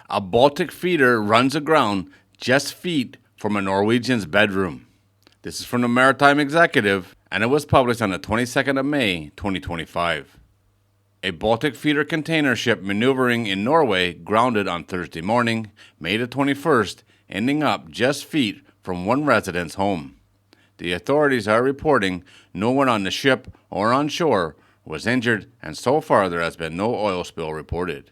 A Baltic feeder runs aground just feet from a Norwegian's bedroom. This is from the Maritime Executive, and it was published on the 22nd of May, 2025. A Baltic feeder container ship maneuvering in Norway grounded on Thursday morning, May the 21st, ending up just feet from one resident's home. The authorities are reporting no one on the ship or on shore was injured, and so far there has been no oil spill reported.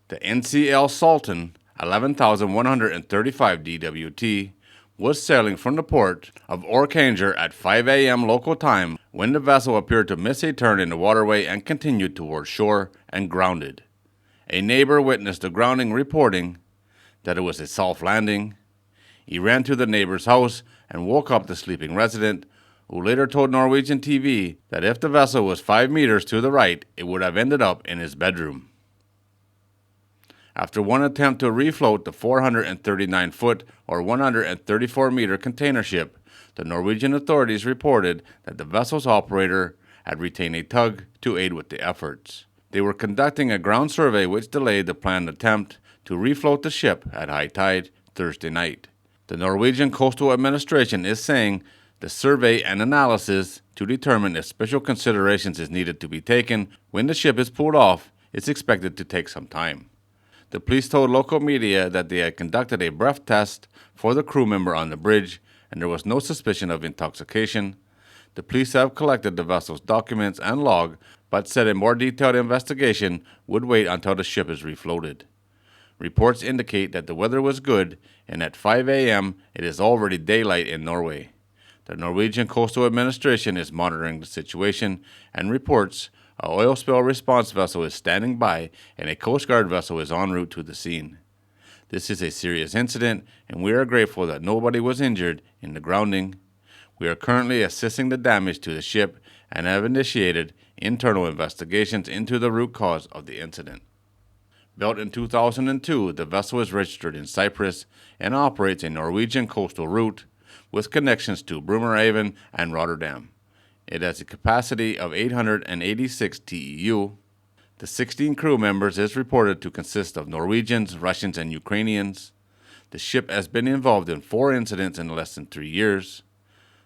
The NCL Sultan, 11,135 DWT, was sailing from the port of Orkanger at 5 a.m. local time when the vessel appeared to miss a turn in the waterway and continued toward shore and grounded. A neighbor witnessed the grounding, reporting that it was a soft landing. He ran to the neighbor's house and woke up the sleeping resident, who later told Norwegian TV that if the vessel was 5 meters to the right, it would have ended up in his bedroom. After one attempt to refloat the 439-foot or 134-meter container ship, the Norwegian authorities reported that the vessel's operator had retained a tug to aid with the efforts. They were conducting a ground survey which delayed the planned attempt to refloat the ship at high tide Thursday night. The Norwegian Coastal Administration is saying the survey and analysis to determine if special considerations is needed to be taken when the ship is pulled off is expected to take some time. The police told local media that they had conducted a breath test for the crew member on the bridge, and there was no suspicion of intoxication. The police have collected the vessel's documents and log, but said a more detailed investigation would wait until the ship is refloated. Reports indicate that the weather was good, and at 5 a.m. it is already daylight in Norway. The Norwegian Coastal Administration is monitoring the situation and reports an oil spill response vessel is standing by and a Coast Guard vessel is en route to the scene. This is a serious incident, and we are grateful that nobody was injured in the grounding. We are currently assessing the damage to the ship and have initiated internal investigations into the root cause of the incident. Built in 2002, the vessel is registered in Cyprus and operates a Norwegian coastal route with connections to Bremerhaven and Rotterdam. It has a capacity of 886 TEU. The 16 crew members is reported to consist of Norwegians, Russians, and Ukrainians. The ship has been involved in 4 incidents in less than 3 years.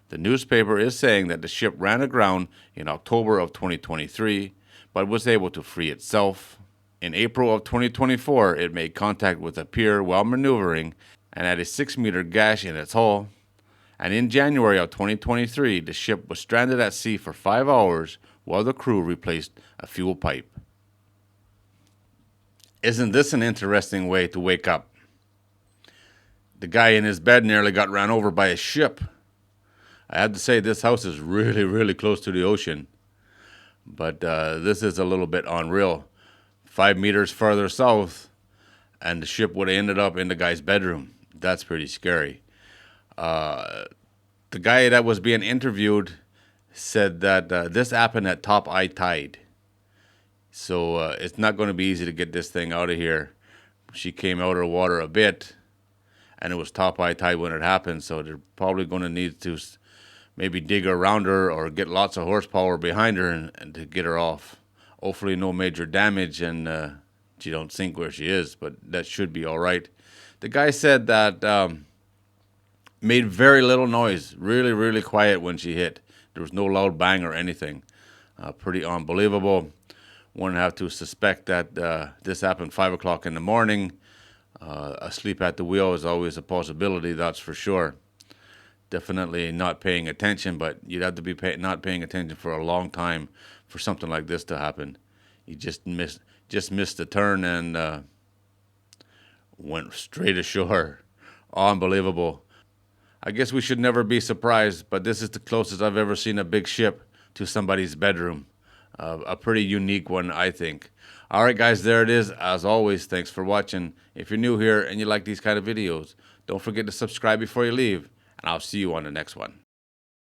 The newspaper is saying that the ship ran aground in October of 2023, but was able to free itself. In April of 2024, it made contact with a pier while maneuvering and had a 6-meter gash in its hull. And in January of 2023, the ship was stranded at sea for 5 hours while the crew replaced a fuel pipe. Isn't this an interesting way to wake up? The guy in his bed nearly got ran over by a ship. I have to say this house is really, really close to the ocean. But this is a little bit unreal. 5 meters further south, and the ship would have ended up in the guy's bedroom. That's pretty scary. The guy that was being interviewed said that this happened at top high tide. So it's not going to be easy to get this thing out of here. She came out of the water a bit, and it was top high tide when it happened. So they're probably going to need to maybe dig around her or get lots of horsepower behind her and to get her off. Hopefully no major damage and she don't sink where she is, but that should be all right. The guy said that made very little noise, really, really quiet when she hit. There was no loud bang or anything. Pretty unbelievable. One have to suspect that this happened 5 o'clock in the morning. Asleep at the wheel is always a possibility, that's for sure. Definitely not paying attention, but you'd have to be not paying attention for a long time for something like this to happen. You just missed the turn and went straight ashore. Unbelievable. I guess we should never be surprised, but this is the closest I've ever seen a big ship to somebody's bedroom. A pretty unique one, I think. All right, guys, there it is. As always, thanks for watching. If you're new here and you like these kind of videos, don't forget to subscribe before you leave, and I'll see you on the next one.